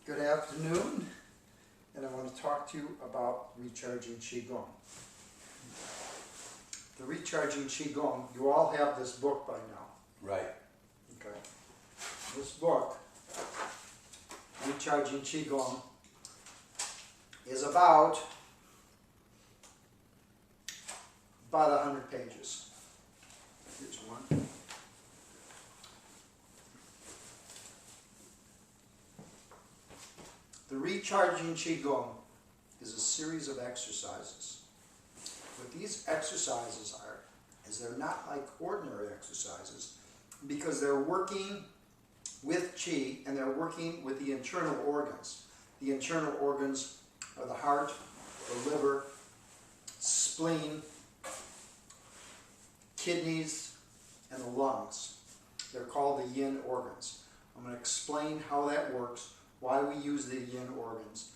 Good afternoon, and I want to talk to you about recharging Qigong. The recharging Qigong, you all have this book by now. Right. Okay. This book, Recharging Qigong, is about 100 pages. Here's one. The Recharging Qigong is a series of exercises. What these exercises are, is they're not like ordinary exercises because they're working with Qi and they're working with the internal organs. The internal organs are the heart, the liver, spleen, kidneys, and the lungs. They're called the yin organs. I'm going to explain how that works, why we use the yin organs,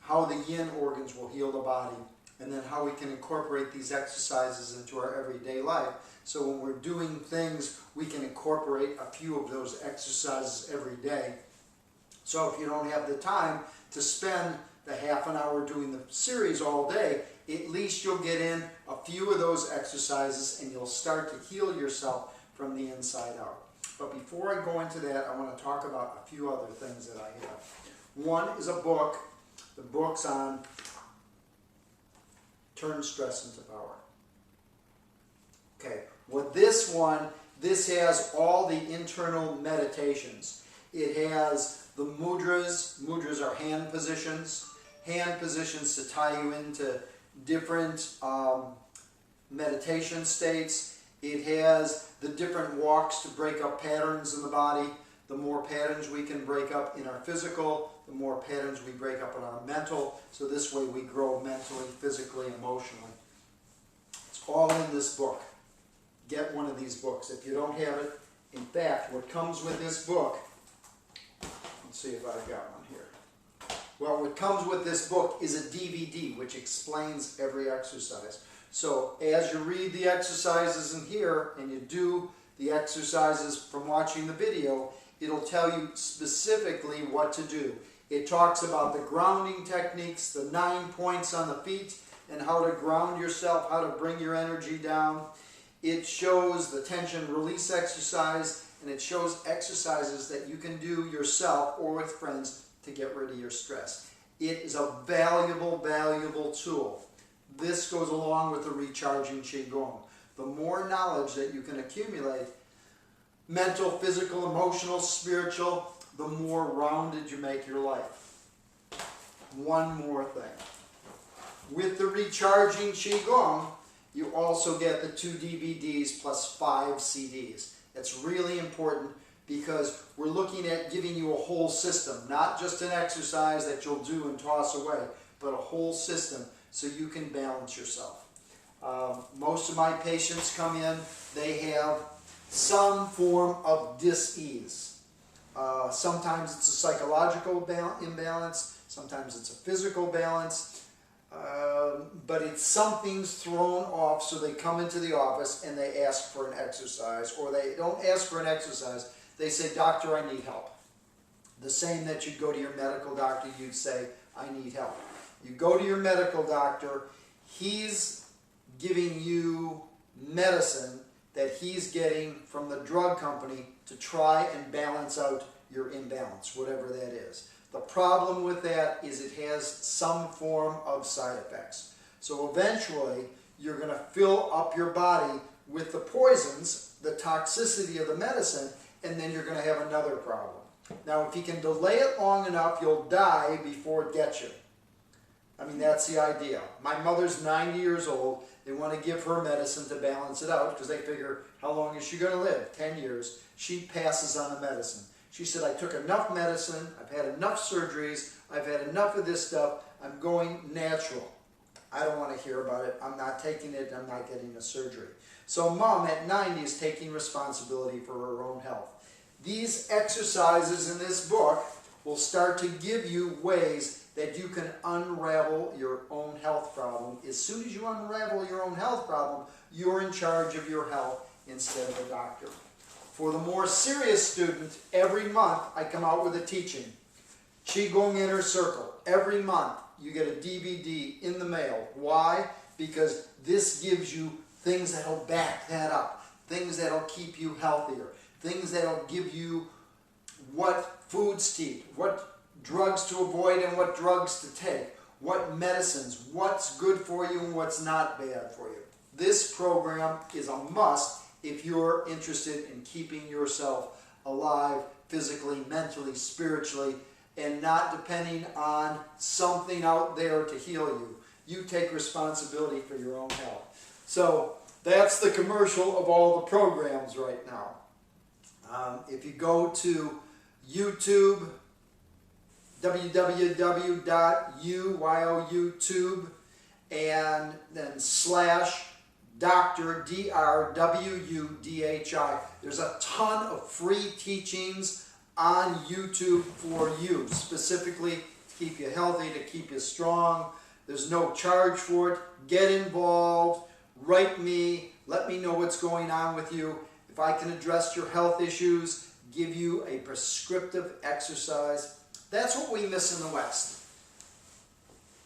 how the yin organs will heal the body, and then how we can incorporate these exercises into our everyday life. So when we're doing things, we can incorporate a few of those exercises every day. So if you don't have the time to spend the half an hour doing the series all day, at least you'll get in a few of those exercises and you'll start to heal yourself from the inside out. But before I go into that, I want to talk about a few other things that I have. One is a book. The book's on Turn Stress into Power. Okay, with this one, this has all the internal meditations. It has the mudras. Mudras are hand positions to tie you into different meditation states. It has the different walks to break up patterns in the body. The more patterns we can break up in our physical, the more patterns we break up in our mental. So this way we grow mentally, physically, emotionally. It's all in this book. Get one of these books if you don't have it. In fact, what comes with this book, let's see if I've got one here. Well, what comes with this book is a DVD which explains every exercise. So as you read the exercises in here and you do the exercises from watching the video, it'll tell you specifically what to do. It talks about the grounding techniques, the 9 points on the feet, and how to ground yourself, how to bring your energy down. It shows the tension release exercise, and it shows exercises that you can do yourself or with friends to get rid of your stress. It is a valuable, valuable tool. This goes along with the Recharging Qigong. The more knowledge that you can accumulate, mental, physical, emotional, spiritual, the more rounded you make your life. One more thing. With the Recharging Qigong, you also get the 2 DVDs plus 5 CDs. That's really important because we're looking at giving you a whole system, not just an exercise that you'll do and toss away, but a whole system so you can balance yourself. Most of my patients come in, they have some form of dis-ease. Sometimes it's a psychological imbalance, sometimes it's a physical balance, but it's something's thrown off, so they come into the office and they ask for an exercise, or they don't ask for an exercise, they say, "Doctor, I need help." The same that you'd go to your medical doctor, you'd say, "I need help." You go to your medical doctor, he's giving you medicine that he's getting from the drug company to try and balance out your imbalance, whatever that is. The problem with that is it has some form of side effects. So eventually, you're going to fill up your body with the poisons, the toxicity of the medicine, and then you're going to have another problem. Now, if you can delay it long enough, you'll die before it gets you. I mean, that's the idea. My mother's 90 years old. They want to give her medicine to balance it out because they figure, how long is she going to live? 10 years. She passes on the medicine. She said, "I took enough medicine. I've had enough surgeries. I've had enough of this stuff. I'm going natural. I don't want to hear about it. I'm not taking it. I'm not getting a surgery." So Mom at 90 is taking responsibility for her own health. These exercises in this book will start to give you ways that you can unravel your own health problem. As soon as you unravel your own health problem, you're in charge of your health instead of a doctor. For the more serious student, every month I come out with a teaching. Qigong Inner Circle. Every month you get a DVD in the mail. Why? Because this gives you things that'll back that up, things that'll keep you healthier, things that'll give you what foods to eat, what drugs to avoid and what drugs to take, what medicines, what's good for you and what's not bad for you. This program is a must if you're interested in keeping yourself alive physically, mentally, spiritually, and not depending on something out there to heal you. You take responsibility for your own health. So that's the commercial of all the programs right now. If you go to YouTube, www.youtube and then slash Dr. DRWUDHI. There's a ton of free teachings on YouTube for you, specifically to keep you healthy, to keep you strong. There's no charge for it. Get involved. Write me. Let me know what's going on with you. If I can address your health issues, give you a prescriptive exercise. That's what we miss in the West.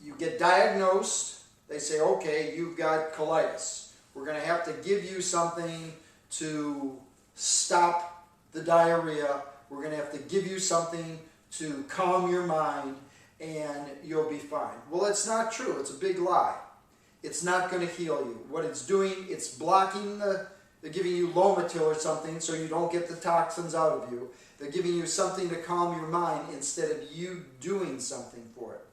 You get diagnosed. They say, okay, you've got colitis. We're going to have to give you something to stop the diarrhea. We're going to have to give you something to calm your mind, and you'll be fine. Well, it's not true. It's a big lie. It's not going to heal you. What it's doing, it's blocking they're giving you Lomatil or something so you don't get the toxins out of you. They're giving you something to calm your mind instead of you doing something for it.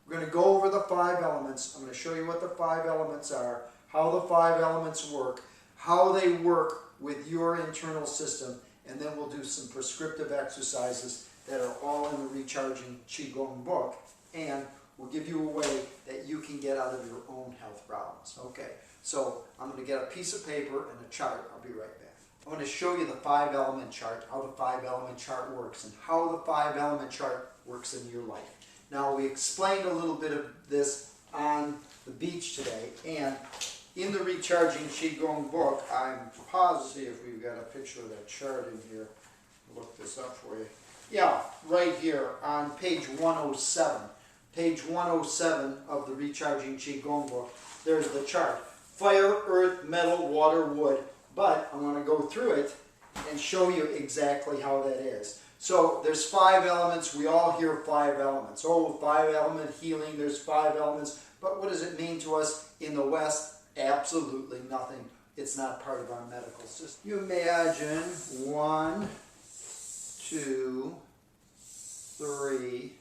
We're going to go over the 5 elements. I'm going to show you what the 5 elements are, how the 5 elements work, how they work with your internal system, and then we'll do some prescriptive exercises that are all in the Recharging Qigong book, and we'll give you a way that you can get out of your own health problems. Okay, so I'm going to get a piece of paper and a chart. I'll be right back. I'm going to show you the 5-element chart, how the 5-element chart works, and how the 5-element chart works in your life. Now, we explained a little bit of this on the beach today, and in the Recharging Qigong book, I'm positive if we've got a picture of that chart in here. I'll look this up for you. Yeah, right here on page 107. Page 107 of the Recharging Qigong book, there's the chart. Fire, earth, metal, water, wood. But I'm going to go through it and show you exactly how that is. So there's 5 elements. We all hear 5 elements. Oh, 5-element healing, there's 5 elements. But what does it mean to us in the West? Absolutely nothing. It's not part of our medical system. You imagine 1, 2, 3,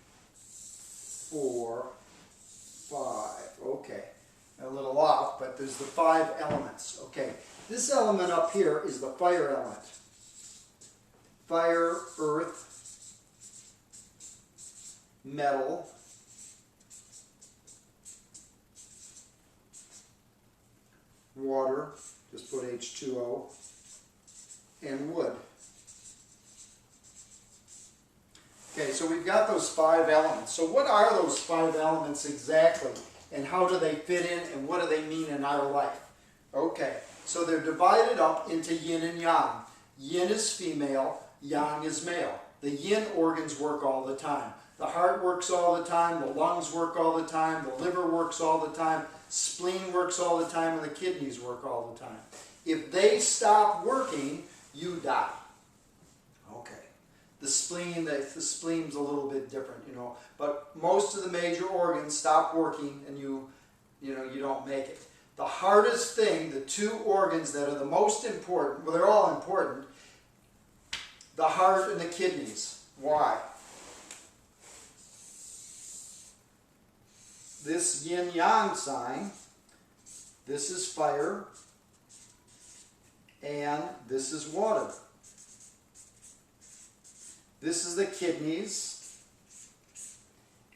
4, 5. Okay, a little off, but there's the 5 elements. Okay, this element up here is the fire element. Fire, earth, metal, water, just put H2O, and wood. Okay, so we've got those 5 elements. So what are those 5 elements exactly, and how do they fit in, and what do they mean in our life? Okay, so they're divided up into yin and yang. Yin is female, yang is male. The yin organs work all the time. The heart works all the time, the lungs work all the time, the liver works all the time, spleen works all the time, and the kidneys work all the time. If they stop working, you die. Okay. The spleen's a little bit different, you know, but most of the major organs stop working and you don't make it. The hardest thing, the 2 organs that are the most important, well, they're all important, the heart and the kidneys. Why? This yin-yang sign, this is fire, and this is water. This is the kidneys,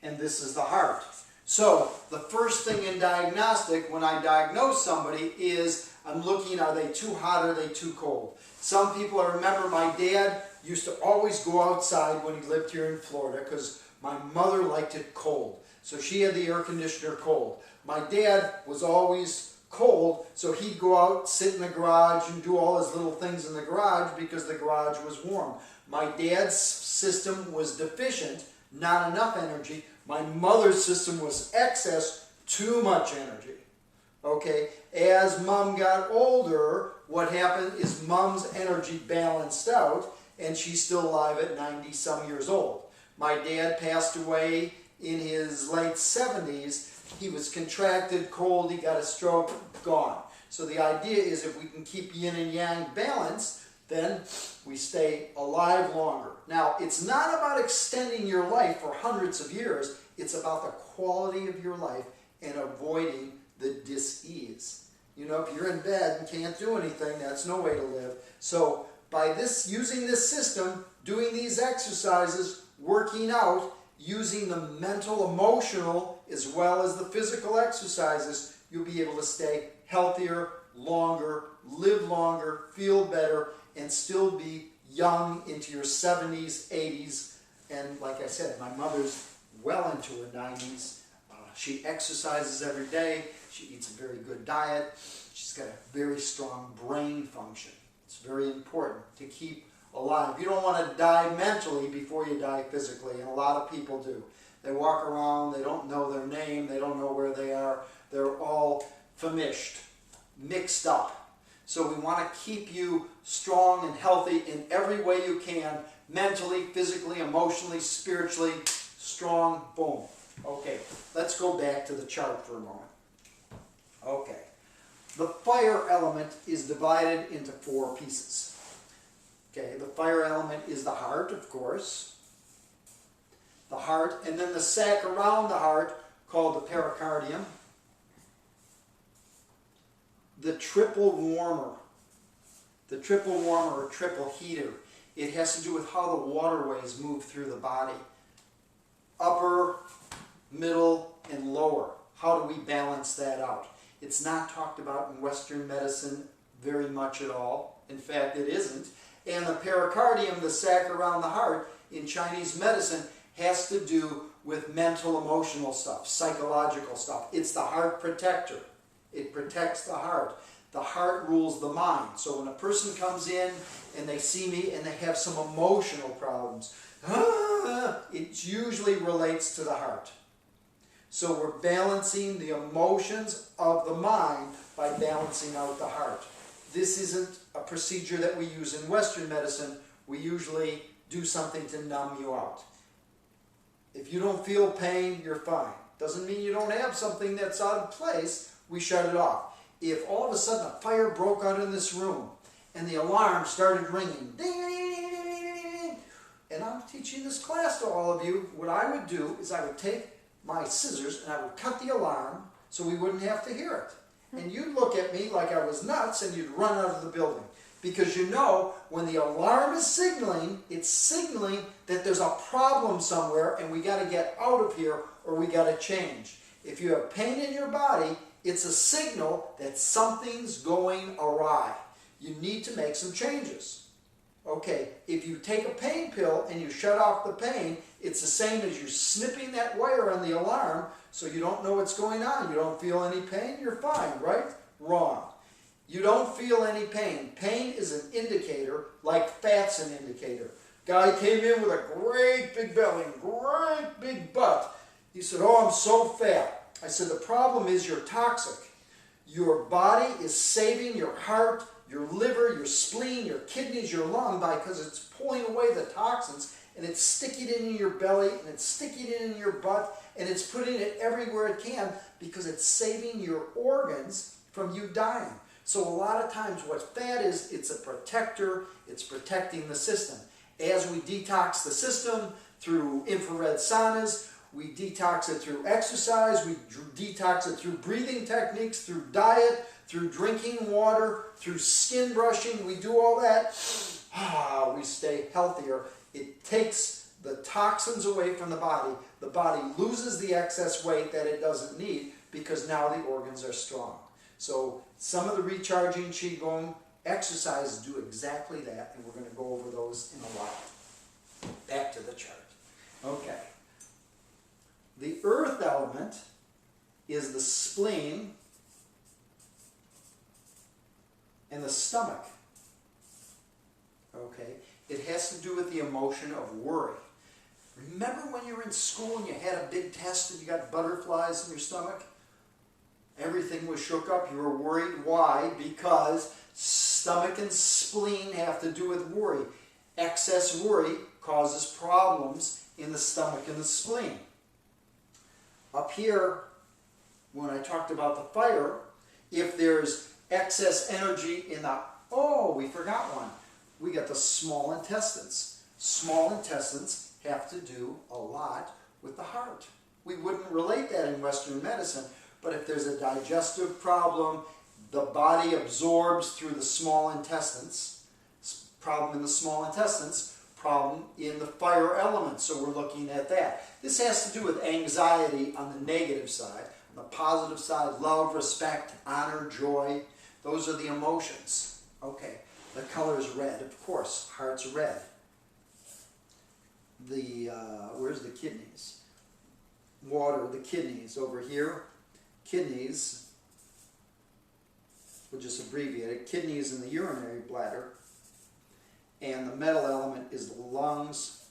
and this is the heart. So, the first thing in diagnostic, when I diagnose somebody, is I'm looking, are they too hot or are they too cold? Some people, I remember my dad used to always go outside when he lived here in Florida because my mother liked it cold. So she had the air conditioner cold. My dad was always cold, so he'd go out, sit in the garage, and do all his little things in the garage because the garage was warm. My dad's system was deficient not enough energy. My mother's system was excess, too much energy. Okay, as mom got older, what happened is mom's energy balanced out, and she's still alive at 90 some years old. My dad passed away in his late 70s. He was contracted, cold, he got a stroke, gone. So the idea is if we can keep yin and yang balanced, then we stay alive longer. Now, it's not about extending your life for hundreds of years. It's about the quality of your life and avoiding the dis-ease. You know, if you're in bed and can't do anything, that's no way to live. So by using this system, doing these exercises, working out, using the mental, emotional, as well as the physical exercises, you'll be able to stay healthier, longer, live longer, feel better, and still be young into your 70s, 80s. And like I said, my mother's well into her 90s. She exercises every day. She eats a very good diet. She's got a very strong brain function. It's very important to keep alive. You don't want to die mentally before you die physically, and a lot of people do. They walk around, they don't know their name, they don't know where they are. They're all famished, mixed up. So we want to keep you strong and healthy in every way you can, mentally, physically, emotionally, spiritually, strong, boom. Okay, let's go back to the chart for a moment. Okay, the fire element is divided into 4 pieces. Okay, the fire element is the heart, of course. The heart, and then the sac around the heart, called the pericardium. The triple warmer. The triple warmer or triple heater. It has to do with how the waterways move through the body. Upper, middle, and lower. How do we balance that out? It's not talked about in Western medicine very much at all. In fact, it isn't. And the pericardium, the sac around the heart, in Chinese medicine, has to do with mental, emotional stuff, psychological stuff. It's the heart protector. It protects the heart. The heart rules the mind. So when a person comes in and they see me and they have some emotional problems, it usually relates to the heart. So we're balancing the emotions of the mind by balancing out the heart. This isn't a procedure that we use in Western medicine. We usually do something to numb you out. If you don't feel pain, you're fine. Doesn't mean you don't have something that's out of place. We shut it off. If all of a sudden a fire broke out in this room and the alarm started ringing, ding, ding, ding, ding, ding, ding, and I'm teaching this class to all of you, what I would do is I would take my scissors and I would cut the alarm so we wouldn't have to hear it. And you'd look at me like I was nuts and you'd run out of the building. Because you know, when the alarm is signaling, it's signaling that there's a problem somewhere and we got to get out of here or we got to change. If you have pain in your body, it's a signal that something's going awry. You need to make some changes. Okay, if you take a pain pill and you shut off the pain, it's the same as you snipping that wire on the alarm so you don't know what's going on. You don't feel any pain, you're fine, right? Wrong. You don't feel any pain. Pain is an indicator, like fat's an indicator. Guy came in with a great big belly, great big butt. He said, "Oh, I'm so fat." I said, "The problem is you're toxic. Your body is saving your heart, your liver, your spleen, your kidneys, your lung because it's pulling away the toxins and it's sticking it in your belly and it's sticking it in your butt and it's putting it everywhere it can because it's saving your organs from you dying." So a lot of times what fat is, it's a protector, it's protecting the system. As we detox the system through infrared saunas, we detox it through exercise, we detox it through breathing techniques, through diet, through drinking water, through skin brushing, we do all that, we stay healthier. It takes the toxins away from the body loses the excess weight that it doesn't need because now the organs are strong. So some of the recharging Qigong exercises do exactly that, and we're going to go over those in a while. Back to the chart. Okay. The earth element is the spleen and the stomach. Okay? It has to do with the emotion of worry. Remember when you were in school and you had a big test and you got butterflies in your stomach? Everything was shook up. You were worried. Why? Because stomach and spleen have to do with worry. Excess worry causes problems in the stomach and the spleen. Up here, when I talked about the fire, if there's excess energy in the, oh, we forgot one. We got the small intestines. Small intestines have to do a lot with the heart. We wouldn't relate that in Western medicine, but if there's a digestive problem, the body absorbs through the small intestines. Problem in the small intestines, problem in the fire element, so we're looking at that. This has to do with anxiety on the negative side. On the positive side, love, respect, honor, joy. Those are the emotions. Okay, the color is red, of course. Heart's red. Where's the kidneys? Water, the kidneys over here. Kidneys, we'll just abbreviate it. Kidneys in the urinary bladder. And the metal element is the lungs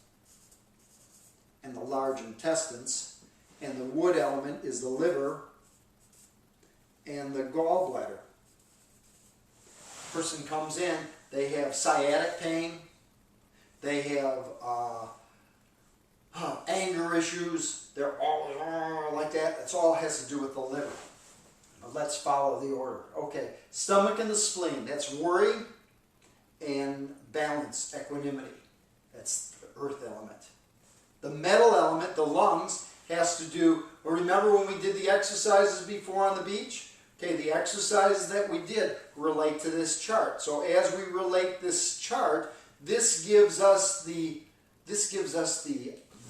and the large intestines. And the wood element is the liver and the gallbladder. Person comes in, they have sciatic pain, they have anger issues, they're all like that. That's all has to do with the liver. But let's follow the order. Okay, stomach and the spleen, that's worry and balance, equanimity. That's the earth element. The metal element, the lungs, has to do, remember when we did the exercises before on the beach? Okay, the exercises that we did relate to this chart. So as we relate this chart, this gives us the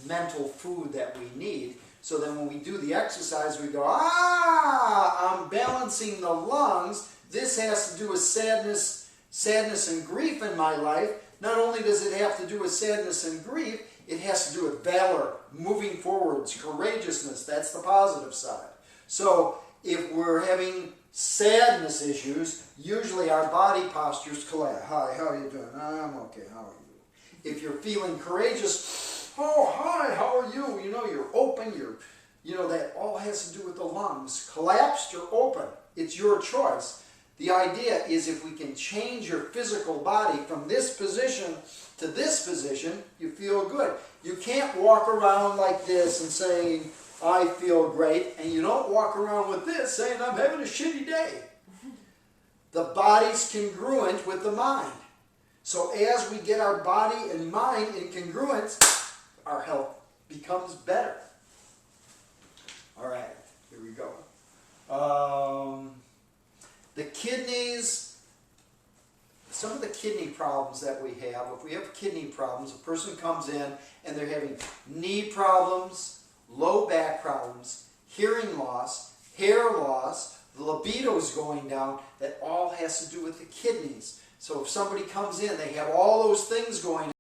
mental food that we need. So then when we do the exercise, we go, I'm balancing the lungs. This has to do with sadness and grief in my life. Not only does it have to do with sadness and grief, it has to do with valor, moving forwards, courageousness. That's the positive side. So if we're having sadness issues, usually our body postures collapse. Hi, how are you doing? I'm okay, how are you? If you're feeling courageous, oh, hi, how are you? You know, you're open, that all has to do with the lungs. Collapsed or open, it's your choice. The idea is if we can change your physical body from this position to this position, you feel good. You can't walk around like this and saying, I feel great, and you don't walk around with this saying, I'm having a shitty day. The body's congruent with the mind. So as we get our body and mind in congruence, our health becomes better. All right, here we go. The kidneys, some of the kidney problems that we have, if we have kidney problems, a person comes in and they're having knee problems, low back problems, hearing loss, hair loss, the libido's going down, that all has to do with the kidneys. So if somebody comes in, they have all those things going